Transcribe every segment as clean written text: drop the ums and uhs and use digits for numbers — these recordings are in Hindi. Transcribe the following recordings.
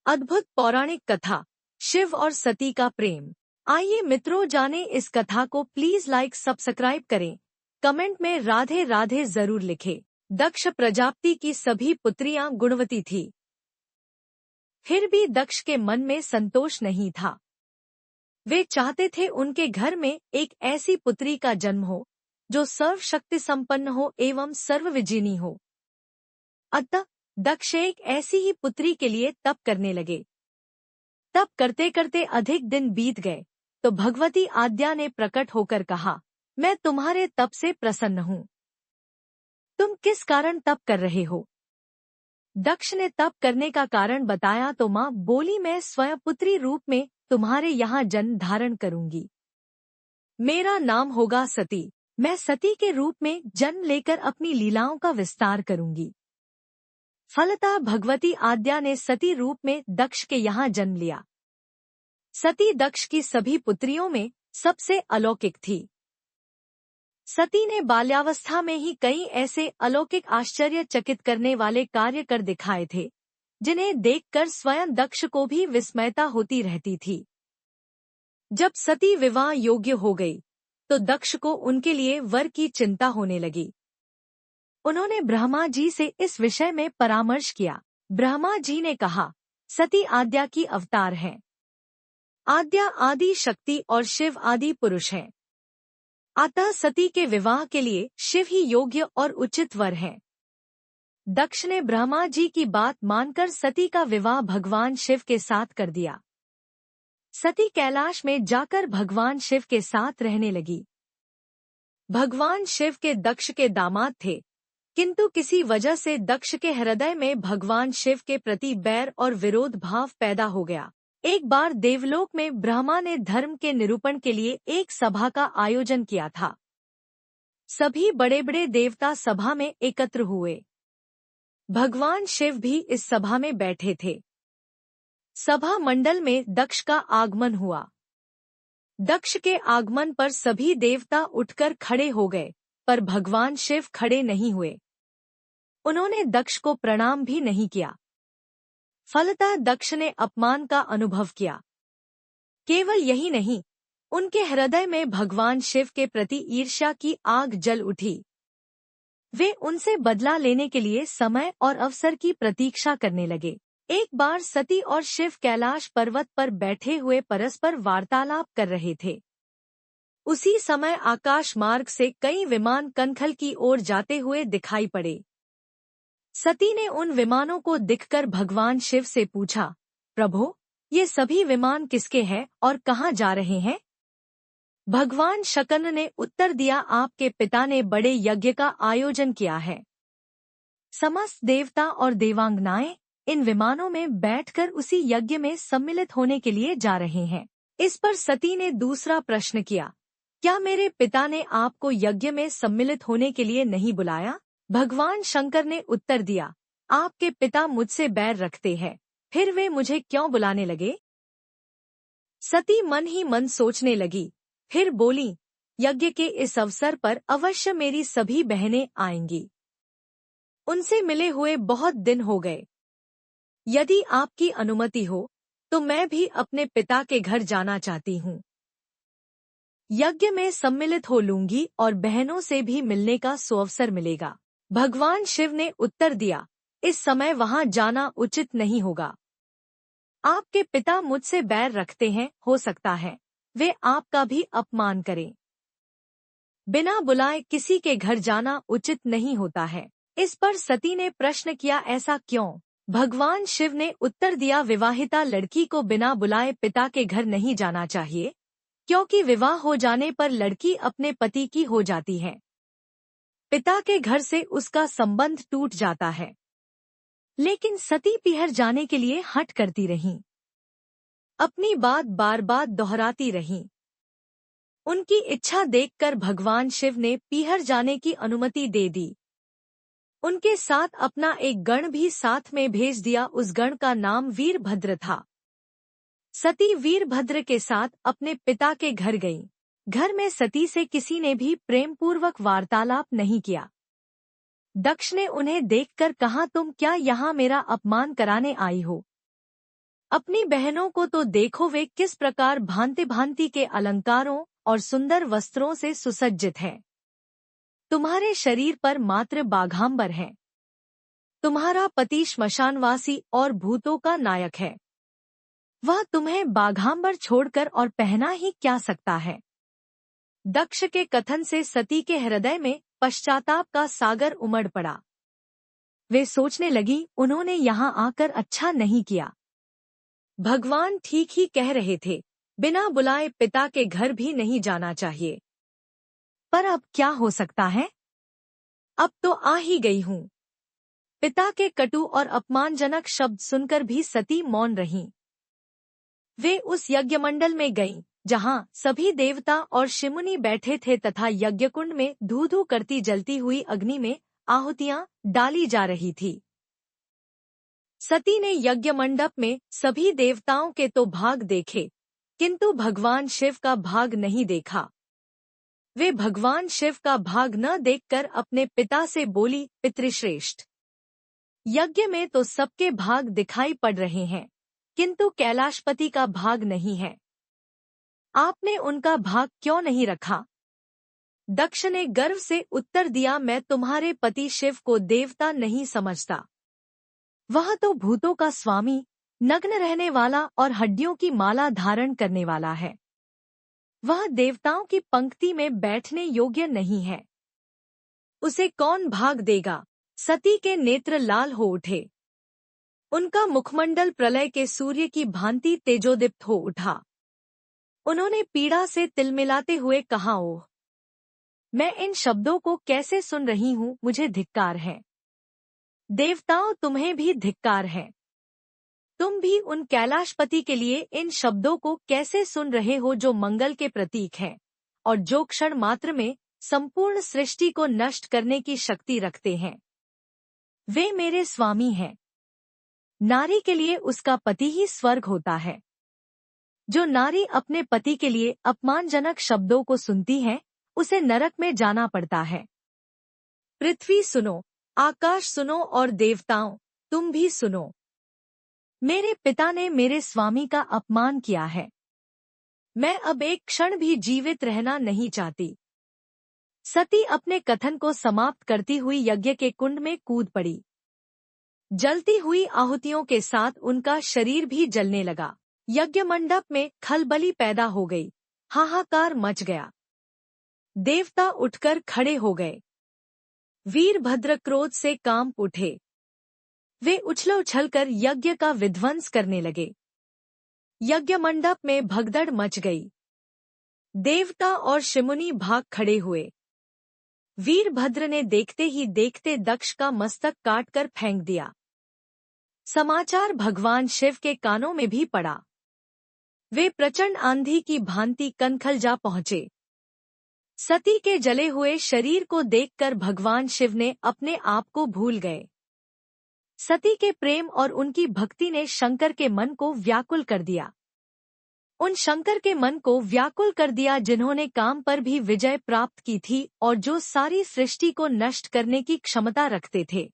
अद्भुत पौराणिक कथा, शिव और सती का प्रेम। आइए मित्रों जाने इस कथा को। प्लीज लाइक सब्सक्राइब करें, कमेंट में राधे राधे जरूर लिखें। दक्ष प्रजापति की सभी पुत्रियां गुणवती थी, फिर भी दक्ष के मन में संतोष नहीं था। वे चाहते थे उनके घर में एक ऐसी पुत्री का जन्म हो जो सर्वशक्ति संपन्न हो एवं सर्वविजिनी हो। अतः दक्ष एक ऐसी ही पुत्री के लिए तप करने लगे। तप करते करते अधिक दिन बीत गए तो भगवती आद्या ने प्रकट होकर कहा, मैं तुम्हारे तप से प्रसन्न हूँ। तुम किस कारण तप कर रहे हो? दक्ष ने तप करने का कारण बताया तो माँ बोली, मैं स्वयं पुत्री रूप में तुम्हारे यहाँ जन्म धारण करूंगी। मेरा नाम होगा सती। मैं सती के रूप में जन्म लेकर अपनी लीलाओं का विस्तार करूंगी। फलतः भगवती आद्या ने सती रूप में दक्ष के यहाँ जन्म लिया। सती दक्ष की सभी पुत्रियों में सबसे अलौकिक थी। सती ने बाल्यावस्था में ही कई ऐसे अलौकिक आश्चर्यचकित करने वाले कार्य कर दिखाए थे, जिन्हें देखकर स्वयं दक्ष को भी विस्मयता होती रहती थी। जब सती विवाह योग्य हो गई तो दक्ष को उनके लिए वर की चिंता होने लगी। उन्होंने ब्रह्मा जी से इस विषय में परामर्श किया। ब्रह्मा जी ने कहा, सती आद्या की अवतार हैं। आद्या आदि शक्ति और शिव आदि पुरुष हैं। अतः सती के विवाह के लिए शिव ही योग्य और उचित वर हैं। दक्ष ने ब्रह्मा जी की बात मानकर सती का विवाह भगवान शिव के साथ कर दिया। सती कैलाश में जाकर भगवान शिव के साथ रहने लगी। भगवान शिव के दक्ष के दामाद थे, किंतु किसी वजह से दक्ष के हृदय में भगवान शिव के प्रति बैर और विरोध भाव पैदा हो गया। एक बार देवलोक में ब्रह्मा ने धर्म के निरूपण के लिए एक सभा का आयोजन किया था। सभी बड़े बड़े देवता सभा में एकत्र हुए। भगवान शिव भी इस सभा में बैठे थे। सभा मंडल में दक्ष का आगमन हुआ। दक्ष के आगमन पर सभी देवता उठकर खड़े हो गए, पर भगवान शिव खड़े नहीं हुए। उन्होंने दक्ष को प्रणाम भी नहीं किया। फलतः दक्ष ने अपमान का अनुभव किया। केवल यही नहीं, उनके हृदय में भगवान शिव के प्रति ईर्ष्या की आग जल उठी। वे उनसे बदला लेने के लिए समय और अवसर की प्रतीक्षा करने लगे। एक बार सती और शिव कैलाश पर्वत पर बैठे हुए परस्पर वार्तालाप कर रहे थे। उसी समय आकाश मार्ग से कई विमान कनखल की ओर जाते हुए दिखाई पड़े। सती ने उन विमानों को दिखकर भगवान शिव से पूछा, प्रभो, ये सभी विमान किसके हैं और कहाँ जा रहे हैं? भगवान शकन ने उत्तर दिया, आपके पिता ने बड़े यज्ञ का आयोजन किया है। समस्त देवता और देवांगनाएं इन विमानों में बैठकर उसी यज्ञ में सम्मिलित होने के लिए जा रहे हैं। इस पर सती ने दूसरा प्रश्न किया, क्या मेरे पिता ने आपको यज्ञ में सम्मिलित होने के लिए नहीं बुलाया? भगवान शंकर ने उत्तर दिया, आपके पिता मुझसे बैर रखते हैं, फिर वे मुझे क्यों बुलाने लगे? सती मन ही मन सोचने लगी, फिर बोली, यज्ञ के इस अवसर पर अवश्य मेरी सभी बहनें आएंगी। उनसे मिले हुए बहुत दिन हो गए। यदि आपकी अनुमति हो तो मैं भी अपने पिता के घर जाना चाहती हूँ। यज्ञ में सम्मिलित हो लूंगी और बहनों से भी मिलने का सुअवसर मिलेगा। भगवान शिव ने उत्तर दिया, इस समय वहां जाना उचित नहीं होगा। आपके पिता मुझसे बैर रखते हैं, हो सकता है वे आपका भी अपमान करें। बिना बुलाए किसी के घर जाना उचित नहीं होता है। इस पर सती ने प्रश्न किया, ऐसा क्यों? भगवान शिव ने उत्तर दिया, विवाहिता लड़की को बिना बुलाए पिता के घर नहीं जाना चाहिए, क्योंकि विवाह हो जाने पर लड़की अपने पति की हो जाती है। पिता के घर से उसका संबंध टूट जाता है। लेकिन सती पीहर जाने के लिए हठ करती रहीं। अपनी बात बार बार दोहराती रहीं। उनकी इच्छा देखकर भगवान शिव ने पीहर जाने की अनुमति दे दी। उनके साथ अपना एक गण भी साथ में भेज दिया। उस गण का नाम वीरभद्र था। सती वीरभद्र के साथ अपने पिता के घर गईं। घर में सती से किसी ने भी प्रेमपूर्वक वार्तालाप नहीं किया। दक्ष ने उन्हें देखकर कहा, तुम क्या यहाँ मेरा अपमान कराने आई हो? अपनी बहनों को तो देखो, वे किस प्रकार भांति भांति के अलंकारों और सुंदर वस्त्रों से सुसज्जित हैं। तुम्हारे शरीर पर मात्र बाघांबर है। तुम्हारा पति श्मशानवासी और भूतों का नायक है। वह तुम्हें बाघांबर छोड़कर और पहना ही क्या सकता है। दक्ष के कथन से सती के हृदय में पश्चाताप का सागर उमड़ पड़ा। वे सोचने लगी, उन्होंने यहाँ आकर अच्छा नहीं किया। भगवान ठीक ही कह रहे थे, बिना बुलाए पिता के घर भी नहीं जाना चाहिए। पर अब क्या हो सकता है, अब तो आ ही गई हूँ। पिता के कटु और अपमानजनक शब्द सुनकर भी सती मौन रहीं। वे उस यज्ञमंडल में गईं, जहाँ सभी देवता और शिमुनि बैठे थे तथा यज्ञकुंड में धू धू करती जलती हुई अग्नि में आहुतियां डाली जा रही थी। सती ने यज्ञ मंडप में सभी देवताओं के तो भाग देखे, किंतु भगवान शिव का भाग नहीं देखा। वे भगवान शिव का भाग न देखकर अपने पिता से बोली, पितृश्रेष्ठ, यज्ञ में तो सबके भाग दिखाई पड़ रहे हैं, किंतु कैलाशपति का भाग नहीं है। आपने उनका भाग क्यों नहीं रखा? दक्ष ने गर्व से उत्तर दिया, मैं तुम्हारे पति शिव को देवता नहीं समझता। वह तो भूतों का स्वामी, नग्न रहने वाला और हड्डियों की माला धारण करने वाला है। वह देवताओं की पंक्ति में बैठने योग्य नहीं है। उसे कौन भाग देगा? सती के नेत्र लाल हो उठे। उनका मुखमंडल प्रलय के सूर्य की भांति तेजोदीप्त हो उठा। उन्होंने पीड़ा से तिलमिलाते हुए कहा, ओह, मैं इन शब्दों को कैसे सुन रही हूँ, मुझे धिक्कार है। देवताओं, तुम्हें भी धिक्कार है। तुम भी उन कैलाशपति के लिए इन शब्दों को कैसे सुन रहे हो जो मंगल के प्रतीक हैं और जो क्षण मात्र में संपूर्ण सृष्टि को नष्ट करने की शक्ति रखते हैं। वे मेरे स्वामी हैं। नारी के लिए उसका पति ही स्वर्ग होता है। जो नारी अपने पति के लिए अपमानजनक शब्दों को सुनती है, उसे नरक में जाना पड़ता है। पृथ्वी सुनो, आकाश सुनो और देवताओं, तुम भी सुनो। मेरे पिता ने मेरे स्वामी का अपमान किया है। मैं अब एक क्षण भी जीवित रहना नहीं चाहती। सती अपने कथन को समाप्त करती हुई यज्ञ के कुंड में कूद पड़ी। जलती हुई आहुतियों के साथ उनका शरीर भी जलने लगा। यज्ञ मंडप में खलबली पैदा हो गई। हाहाकार मच गया। देवता उठकर खड़े हो गए। वीरभद्र क्रोध से कांप उठे। वे उछल-उछलकर यज्ञ का विध्वंस करने लगे। यज्ञ मंडप में भगदड़ मच गई। देवता और शिमुनि भाग खड़े हुए। वीरभद्र ने देखते ही देखते दक्ष का मस्तक काटकर फेंक दिया। समाचार भगवान शिव के कानों में भी पड़ा। वे प्रचंड आंधी की भांति कनखल जा पहुंचे। सती के जले हुए शरीर को देखकर भगवान शिव ने अपने आप को भूल गए। सती के प्रेम और उनकी भक्ति ने शंकर के मन को व्याकुल कर दिया। उन शंकर के मन को व्याकुल कर दिया जिन्होंने काम पर भी विजय प्राप्त की थी और जो सारी सृष्टि को नष्ट करने की क्षमता रखते थे।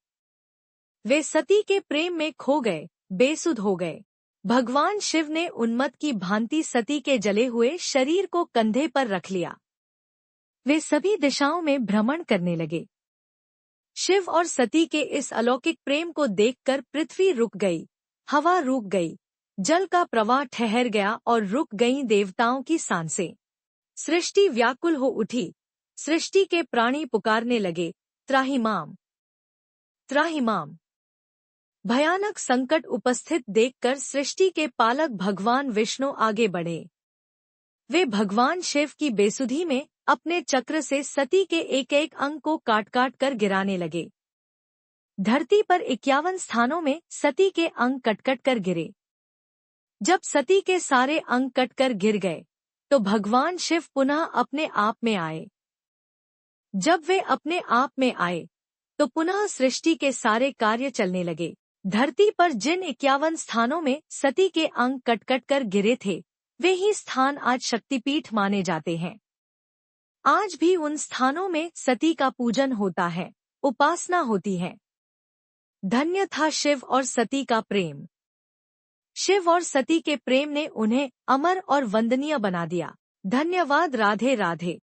वे सती के प्रेम में खो गए, बेसुध हो गए। भगवान शिव ने उन्मत्त की भांति सती के जले हुए शरीर को कंधे पर रख लिया। वे सभी दिशाओं में भ्रमण करने लगे। शिव और सती के इस अलौकिक प्रेम को देखकर पृथ्वी रुक गई, हवा रुक गई, जल का प्रवाह ठहर गया और रुक गईं देवताओं की सांसें। सृष्टि व्याकुल हो उठी। सृष्टि के प्राणी पुकारने लगे, त्राहिमाम, त्राहिमाम। भयानक संकट उपस्थित देखकर सृष्टि के पालक भगवान विष्णु आगे बढ़े। वे भगवान शिव की बेसुधी में अपने चक्र से सती के एक एक अंग को काट काट कर गिराने लगे। धरती पर 51 स्थानों में सती के अंग कट कर गिरे। जब सती के सारे अंग कटकर गिर गए, तो भगवान शिव पुनः अपने आप में आए। जब वे अपने आप में आए, तो पुनः सृष्टि के सारे कार्य चलने लगे। धरती पर जिन 51 स्थानों में सती के अंग कट कर गिरे थे, वे ही स्थान आज शक्तिपीठ माने जाते हैं। आज भी उन स्थानों में सती का पूजन होता है, उपासना होती है। धन्य था शिव और सती का प्रेम। शिव और सती के प्रेम ने उन्हें अमर और वंदनीय बना दिया। धन्यवाद। राधे राधे।